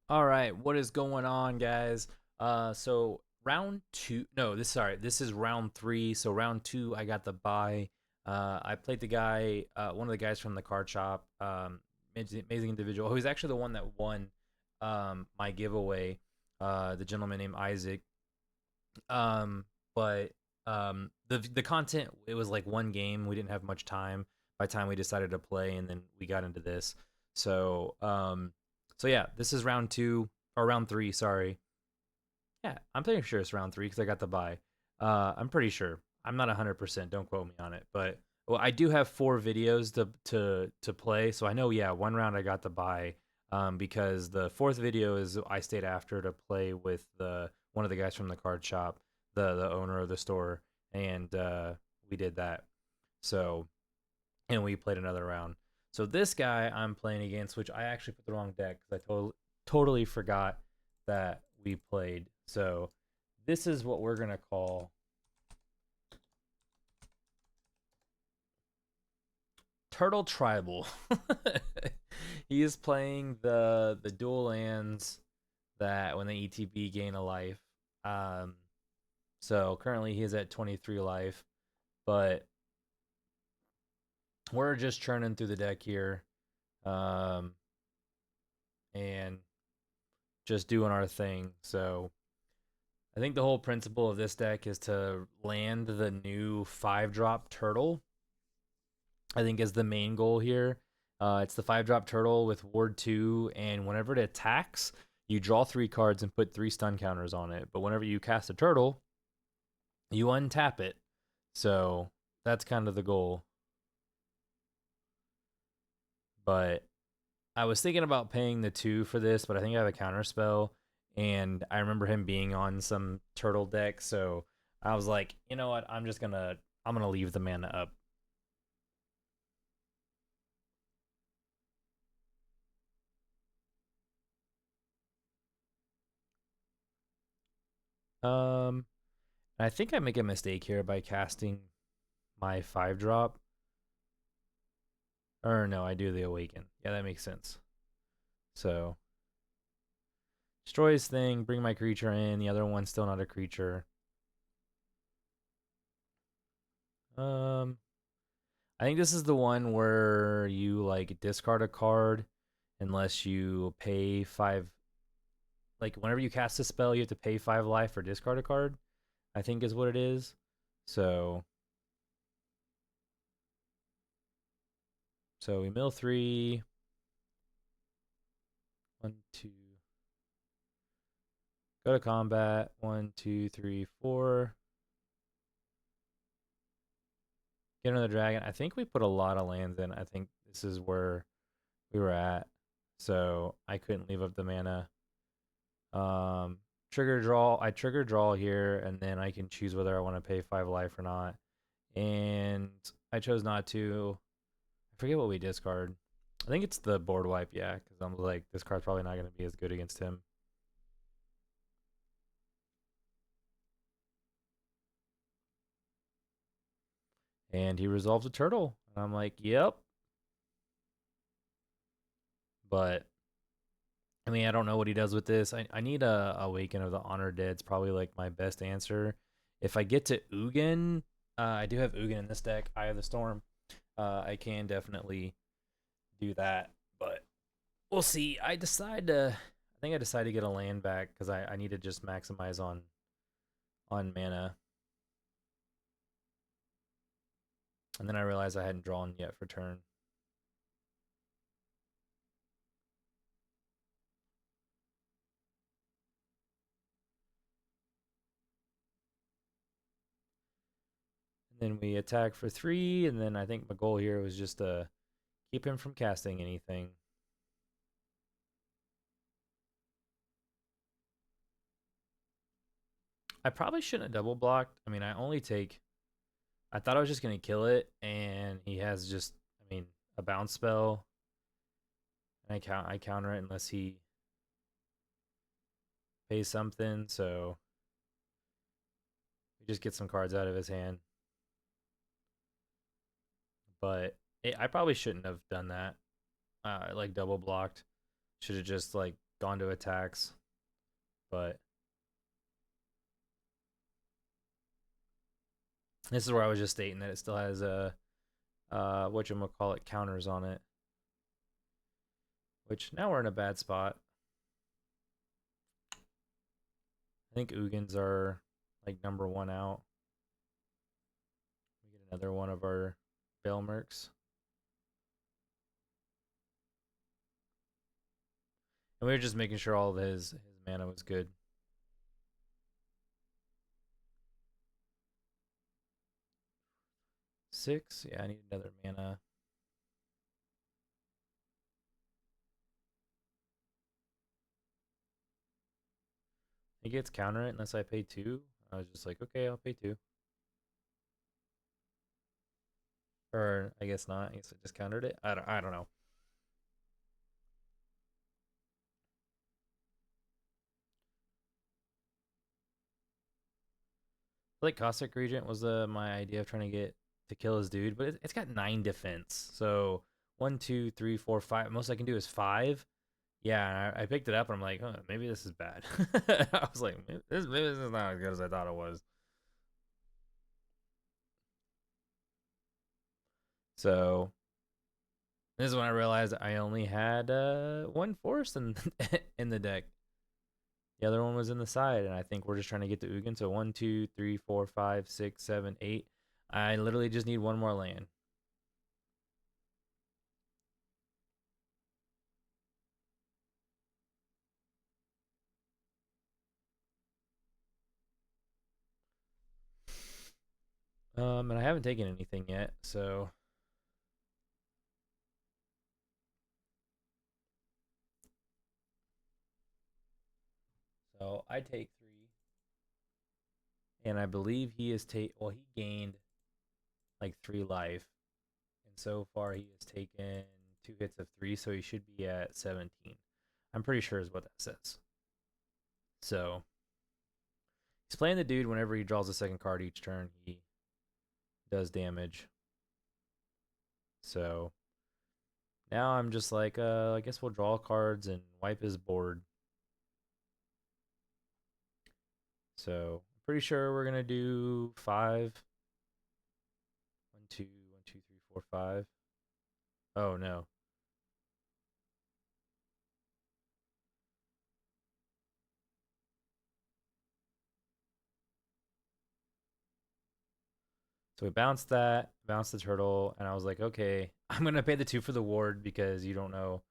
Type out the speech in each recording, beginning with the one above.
All right, what is going on, guys? So round two, no, this is round three. So round two, I got the bye. I played the guy, one of the guys from the card shop, amazing individual, who's actually the one that won, my giveaway. The gentleman named Isaac. Um, but the content, it was like one game. We didn't have much time by the time we decided to play, and then we got into this. So so yeah, this is round two or round three. Sorry. Yeah, I'm pretty sure it's round three because I got the bye. I'm pretty sure. I'm not 100%. Don't quote me on it, but well, I do have four videos to play, so I know. Yeah, one round I got the bye. Because the fourth video is I stayed after to play with the one of the guys from the card shop, the owner of the store, and we did that. So and we played another round. So this guy I'm playing against, which I actually put the wrong deck because totally forgot that we played. So this is what we're gonna call Turtle Tribal. He is playing the dual lands that when they ETB gain a life. Um, so currently he is at 23 life, but we're just churning through the deck here, um, and just doing our thing. So I think the whole principle of this deck is to land the new 5-drop turtle. I think is the main goal here. It's the 5-drop turtle with Ward 2, and whenever it attacks, you draw 3 cards and put 3 stun counters on it. But whenever you cast a turtle, you untap it. So that's kind of the goal. But I was thinking about paying the 2 for this, but I think I have a counter spell, and I remember him being on some turtle deck, so I was like, you know what? I'm gonna leave the mana up. Um, I think I make a mistake here by casting my 5-drop. Or no, I do the awaken. Yeah, that makes sense. So destroy his thing, bring my creature in. The other one's still not a creature. Um, I think this is the one where you like discard a card unless you pay 5. Like whenever you cast a spell, you have to pay 5 life or discard a card. I think is what it is. So we mill 3. 1, 2. Go to combat. 1, 2, 3, 4. Get another dragon. I think we put a lot of lands in. I think this is where we were at. So I couldn't leave up the mana. Trigger draw. I trigger draw here, and then I can choose whether I want to pay 5 life or not. And I chose not to. I forget what we discard. I think it's the board wipe, yeah, because I'm like, this card's probably not going to be as good against him. And he resolves a turtle. And I'm like, yep. But I mean, I don't know what he does with this. I need a Awaken of the Honored Dead. It's probably like my best answer. If I get to Ugin, I do have Ugin in this deck. Eye of the Storm. I can definitely do that, but we'll see. I think I decide to get a land back because I need to just maximize on mana. And then I realized I hadn't drawn yet for turn. And then we attack for 3, and then I think my goal here was just to keep him from casting anything. I probably shouldn't have double blocked. I mean, I thought I was just gonna kill it, and he has just, I mean, a bounce spell, and I counter it unless he pays something. So we just get some cards out of his hand. But I probably shouldn't have done that. Like double blocked. Should have just like gone to attacks, but this is where I was just stating that it still has a whatchamacallit counters on it, which now we're in a bad spot. I think Ugins are like number one out. We get another one of our Belmerks. And we were just making sure all of his mana was good. Six? Yeah, I need another mana. He gets counter it unless I pay two. I was just like, okay, I'll pay two. Or I guess not. I guess I just countered it. I don't know. Like Caustic Regent was my idea of trying to get to kill his dude, but it's got 9 defense. So 1, 2, 3, 4, 5. Most I can do is 5. Yeah, I picked it up and I'm like, oh, maybe this is bad. I was like, maybe this is not as good as I thought it was. So this is when I realized I only had one force in in the deck. The other one was in the side, and I think we're just trying to get to Ugin. So 1, 2, 3, 4, 5, 6, 7, 8. I literally just need one more land. And I haven't taken anything yet, so I take 3, and I believe he is he gained like 3 life, and so far he has taken 2 hits of 3, so he should be at 17. I'm pretty sure is what that says. So he's playing the dude. Whenever he draws a second card each turn, he does damage. So now I'm just like, I guess we'll draw cards and wipe his board. So I'm pretty sure we're gonna do 5. 1, 2, 1, 2, 3, 4, 5. Oh no. So we bounced that, bounced the turtle, and I was like, okay, I'm gonna pay the 2 for the ward because you don't know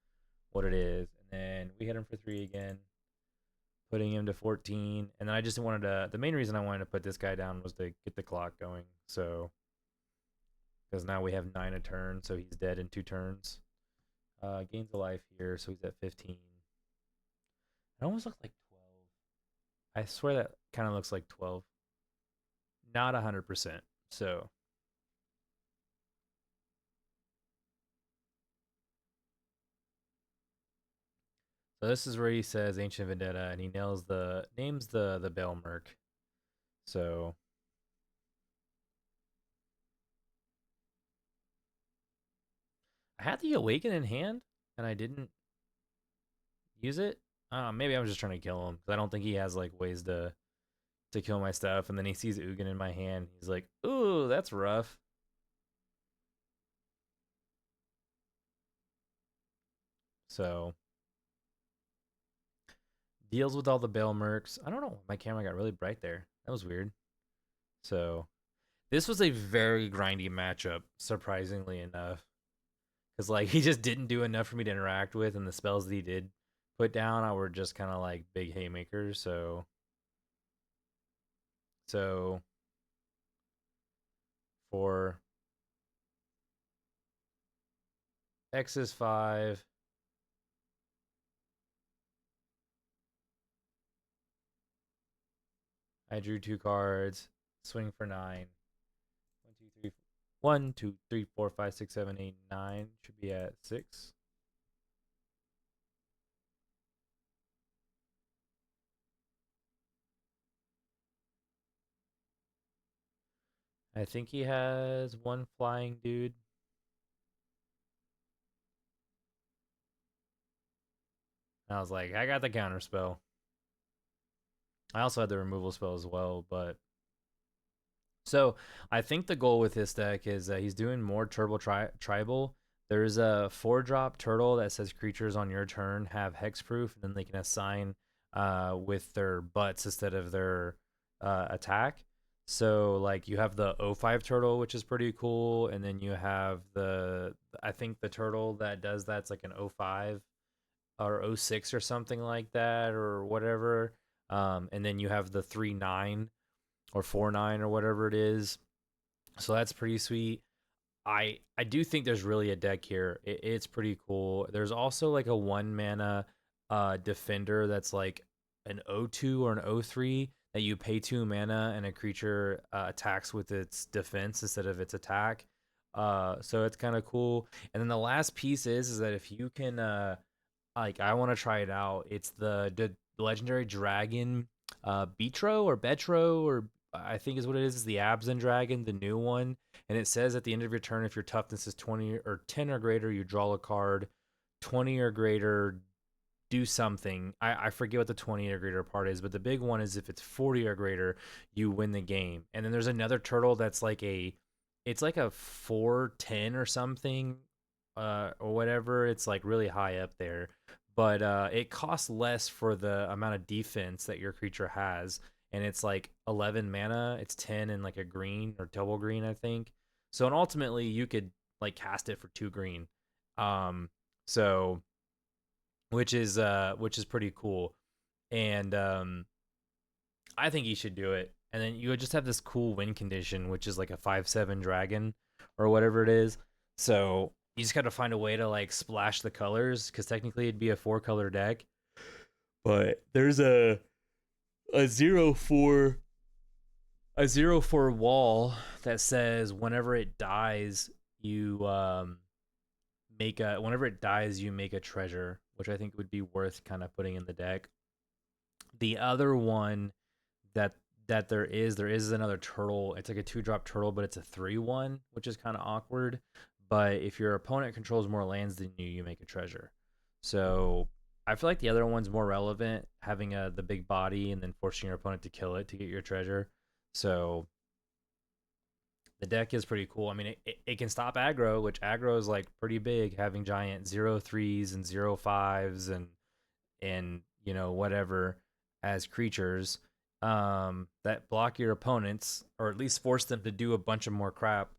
what it is. And then we hit him for 3 again, putting him to 14. And then I just wanted to. The main reason I wanted to put this guy down was to get the clock going. So because now we have 9 a turn, so he's dead in 2 turns. Gains a life here, so he's at 15. It almost looks like 12. I swear that kind of looks like 12. Not 100%. So this is where he says Ancient Vendetta, and he names the Belmerk. So I had the Awaken in hand, and I didn't use it. Maybe I was just trying to kill him because I don't think he has like ways to kill my stuff. And then he sees Ugin in my hand. He's like, "Ooh, that's rough." So deals with all the Belmerks. I don't know. My camera got really bright there. That was weird. So this was a very grindy matchup, surprisingly enough. Because like he just didn't do enough for me to interact with, and the spells that he did put down, I were just kind of like big haymakers. So for X is 5, I drew 2 cards, swing for 9. 1, 2, 3, 1, 2, 3, 4, 5, 6, 7, 8, 9 should be at 6. I think he has 1 flying dude. And I was like, I got the counter spell. I also had the removal spell as well, but so I think the goal with this deck is that he's doing more tribal. There's a 4-drop turtle that says creatures on your turn have hexproof, and then they can assign with their butts instead of their attack. So like you have the O5 turtle, which is pretty cool, and then you have the I think the turtle that does that's like an O5 or O6 or something like that or whatever. And then you have the 3/9 or 4/9 or whatever it is. So that's pretty sweet. I do think there's really a deck here. It's pretty cool. There's also like a 1 mana defender that's like an O2 or an O3 that you pay 2 mana and a creature attacks with its defense instead of its attack. So it's kind of cool. And then the last piece is that if you can like I want to try it out. It's the legendary dragon Betro or Betro or I think is what it is. It's the Abzan dragon, the new one. And it says at the end of your turn, if your toughness is 20 or 10 or greater, you draw a card. 20 or greater, do something. I forget what the 20 or greater part is, but the big one is if it's 40 or greater, you win the game. And then there's another turtle that's like it's like a 410 or something, or whatever. It's like really high up there. But it costs less for the amount of defense that your creature has. And it's like 11 mana. It's 10 and like a green or double green, I think. So, and ultimately, you could like cast it for 2 green. Um, so which is pretty cool. And I think he should do it. And then you would just have this cool win condition, which is like a 5/7 dragon or whatever it is. So you just got to find a way to like splash the colors because technically it'd be a 4-color deck. But there's a 0/4 wall that says whenever it dies, you make a whenever it dies you make a treasure, which I think would be worth kind of putting in the deck. The other one that there is another turtle. It's like a 2-drop turtle, but it's a 3/1, which is kind of awkward. But if your opponent controls more lands than you, you make a treasure. So I feel like the other one's more relevant, having the big body and then forcing your opponent to kill it to get your treasure. So the deck is pretty cool. I mean, it can stop aggro, which aggro is like pretty big, having giant 0/3s and 0/5s and whatever as creatures that block your opponents or at least force them to do a bunch of more crap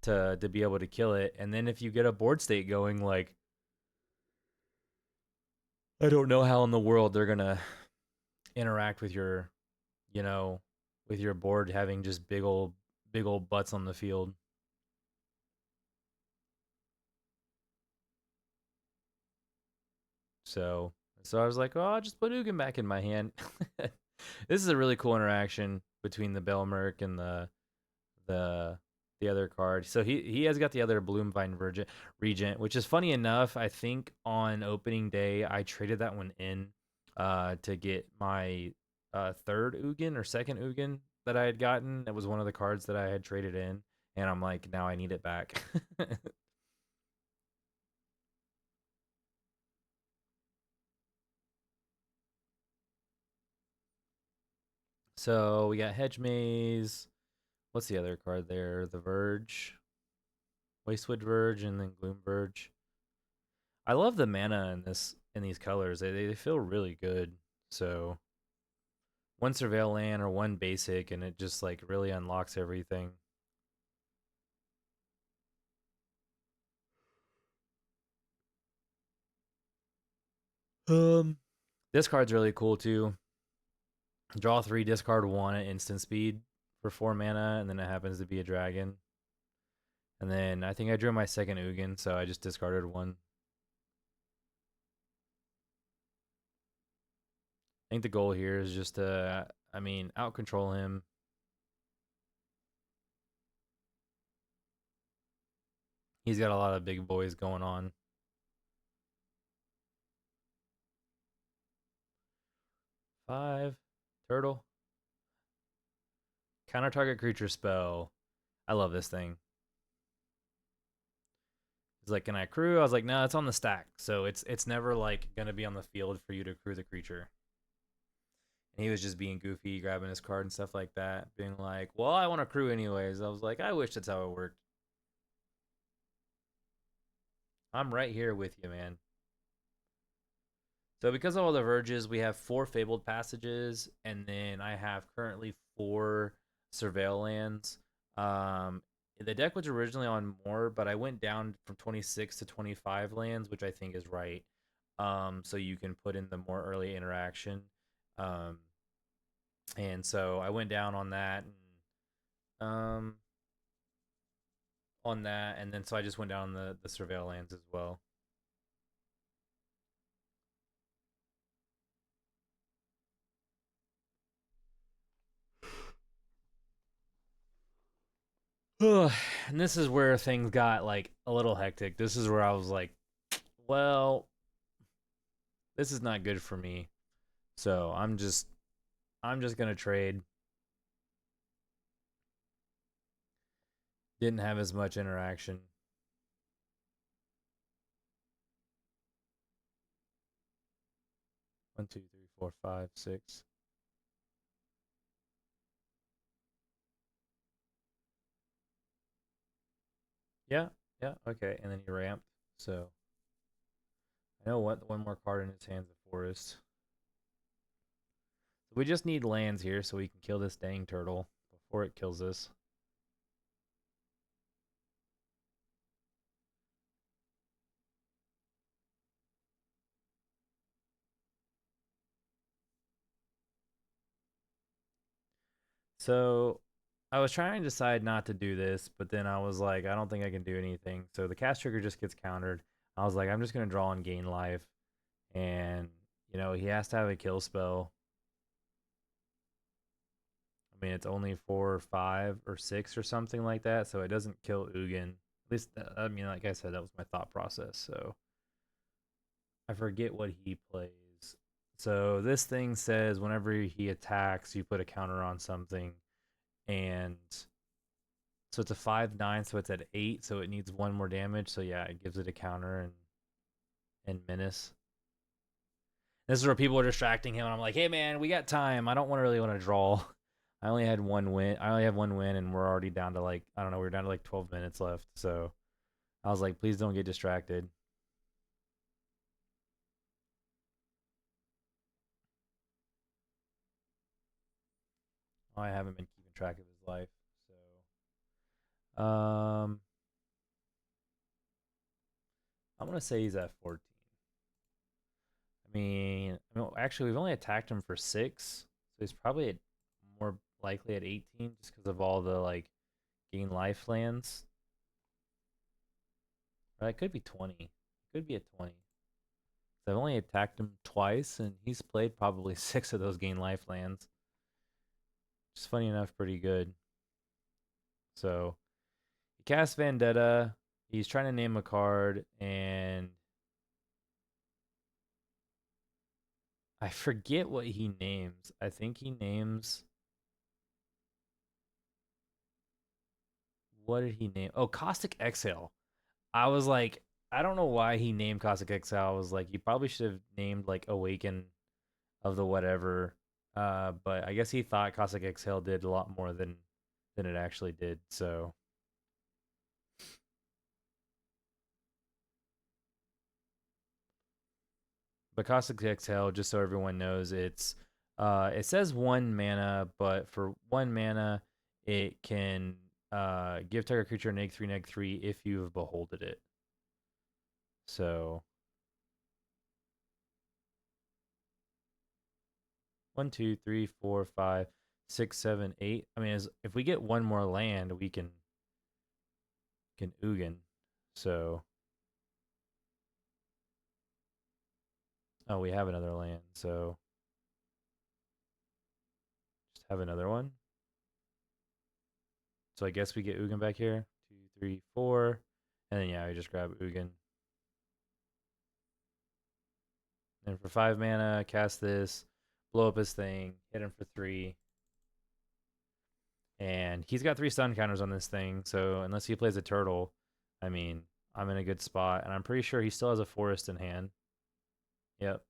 to be able to kill it. And then if you get a board state going, like I don't know how in the world they're gonna interact with your you know with your board having just big old butts on the field. So I was like, oh, I'll just put Ugin back in my hand. This is a really cool interaction between the Belmerk and the the other card. So he has got the other Bloomvine Regent, which is funny enough. I think on opening day I traded that one in to get my third Ugin or second Ugin that I had gotten. That was one of the cards that I had traded in, and I'm like, now I need it back. So we got Hedge Maze. What's the other card there? The Verge, Wastewood Verge, and then Gloom Verge. I love the mana in these colors. They feel really good. So one surveil land or one basic, and it just like really unlocks everything. Um, this card's really cool too. Draw 3, discard 1 at instant speed for 4 mana, and then it happens to be a dragon. And then I think I drew my second Ugin, so I just discarded one. I think the goal here is just to, I mean, out control him. He's got a lot of big boys going on. 5, turtle, counter target creature spell. I love this thing. He's like, "Can I crew?" I was like, "No, it's on the stack, so it's never like gonna be on the field for you to crew the creature." And he was just being goofy, grabbing his card and stuff like that, being like, "Well, I want to crew anyways." I was like, "I wish that's how it worked. I'm right here with you, man." So because of all the verges, we have 4 Fabled Passages, and then I have currently 4 Surveil lands. Um, the deck was originally on more, but I went down from 26 to 25 lands, which I think is right. So you can put in the more early interaction. Um, and so I went down um, on that, and then so I just went down the Surveil lands as well. And this is where things got like a little hectic. This is where I was like, well, this is not good for me. So I'm just gonna trade. Didn't have as much interaction. 1, 2, 3, 4, 5, 6. Yeah, yeah, okay. And then he ramped. So I know what one more card in his hands, the forest. So we just need lands here so we can kill this dang turtle before it kills us. So I was trying to decide not to do this, but then I was like, I don't think I can do anything. So the cast trigger just gets countered. I was like, I'm just gonna draw and gain life, and he has to have a kill spell. I mean, it's only 4 or 5 or 6 or something like that, so it doesn't kill Ugin. At least, I mean, like I said, that was my thought process. So I forget what he plays. So this thing says whenever he attacks, you put a counter on something, and so it's a 5/9, so it's at 8, so it needs 1 more damage. So yeah, it gives it a counter and menace. This is where people are distracting him, and I'm like, hey man, we got time. I don't really want to draw. I only had 1 win. I only have 1 win, and we're already down to like, I don't know, we're down to like 12 minutes left. So I was like, please don't get distracted. I haven't been keeping track of his life. So I'm gonna say he's at 14. Actually, we've only attacked him for 6, so he's probably more likely at 18 just because of all the like gain life lands. Or it could be 20. It could be at 20. So I've only attacked him twice, and he's played probably 6 of those gain life lands. Which is funny enough, pretty good. So he casts Vendetta. He's trying to name a card, and I forget what he names. I think he names. What did he name? Oh, Caustic Exhale. I was like, I don't know why he named Caustic Exhale. I was like, you probably should have named like Awaken of the whatever. But I guess he thought Caustic Exhale did a lot more than it actually did. So, but Caustic Exhale, just so everyone knows, it says 1 mana, but for 1 mana, it can give target creature -3/-3 if you have beholded it. So 1, 2, 3, 4, 5, 6, 7, 8. I mean, if we get 1 more land, we can Ugin. So oh, we have another land. So just have another one. So I guess we get Ugin back here. 2, 3, 4, and then yeah, we just grab Ugin. And for 5 mana, cast this, blow up his thing, hit him for 3. And he's got 3 stun counters on this thing, so unless he plays a turtle, I mean, I'm in a good spot, and I'm pretty sure he still has a forest in hand. Yep.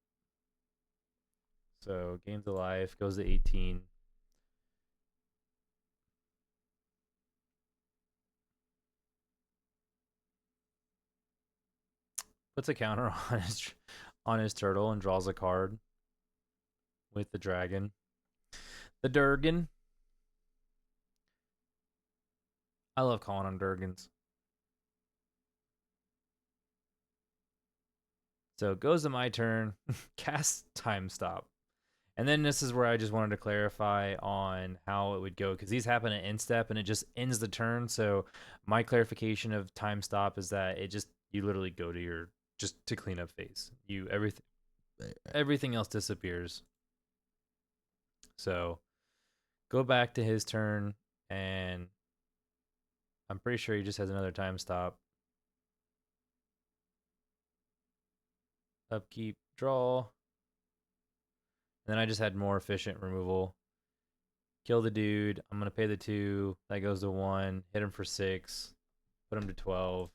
So gains a life, goes to 18. Puts a counter on his turtle and draws a card with the dragon. The Durgan. I love calling them Durgans. So it goes to my turn. Cast time stop. And then this is where I just wanted to clarify on how it would go because these happen at end step and it just ends the turn. So my clarification of time stop is that it just you literally go to your just to clean up phase. You everything else disappears. So go back to his turn and I'm pretty sure he just has another time stop. Upkeep, draw. And then I just had more efficient removal. Kill the dude. I'm going to pay the 2. That goes to 1. Hit him for 6. Put him to 12.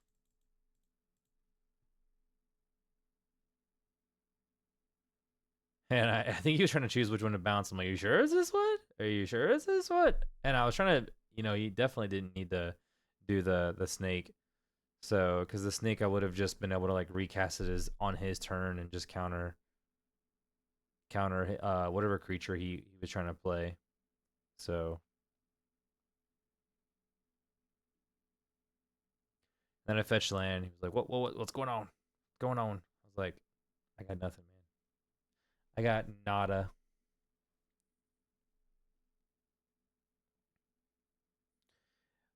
And I think he was trying to choose which one to bounce. I'm like, are you sure is this what? Are you sure is this what? And I was trying to, he definitely didn't need to do the snake. So, because the snake, I would have just been able to like recast it as on his turn and just counter whatever creature he was trying to play. So then I fetched land. He was like, what's going on? What's going on? I was like, I got nothing, man. I got nada.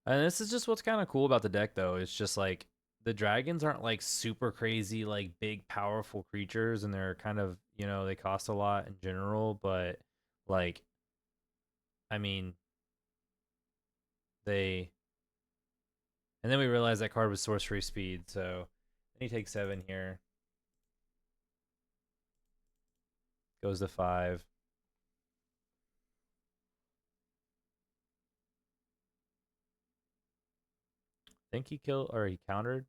And this is just what's kind of cool about the deck, though. It's just like the dragons aren't like super crazy, like big, powerful creatures, and they're kind of, they cost a lot in general, but like, I mean, they. And then we realized that card was sorcery speed, so then he takes 7 here. Goes to 5. I think he killed or he countered.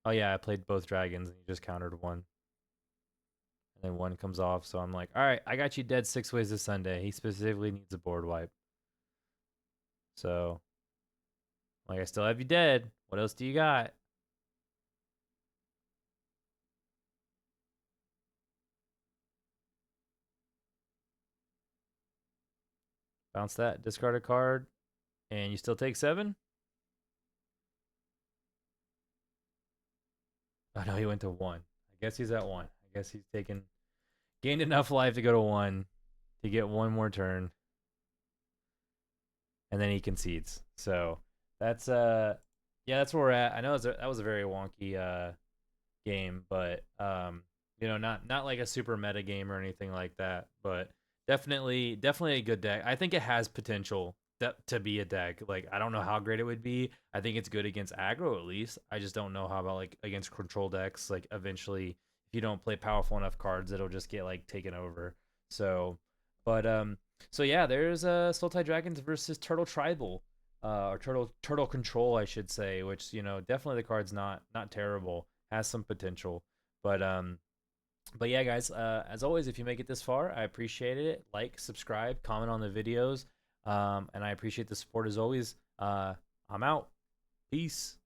Oh yeah, I played both dragons and he just countered 1. And then 1 comes off, so I'm like, all right, I got you dead 6 ways this Sunday. He specifically needs a board wipe. So, like, I still have you dead. What else do you got? Bounce that, discard a card, and you still take 7? Oh no, he went to 1. I guess he's at 1. I guess he's gained enough life to go to 1 to get 1 more turn. And then he concedes. So that's yeah, that's where we're at. I know that was a very wonky game, but not like a super meta game or anything like that, but definitely a good deck. I think it has potential to be a deck. Like I don't know how great it would be. I think it's good against aggro at least. I just don't know how about like against control decks. Like eventually, if you don't play powerful enough cards, it'll just get like taken over. So, but so yeah, there's Sultai Dragons versus Turtle Tribal, or Turtle Control, I should say. Which definitely the card's not terrible, has some potential, but yeah, guys. As always, if you make it this far, I appreciate it. Like, subscribe, comment on the videos, and I appreciate the support as always. I'm out. Peace.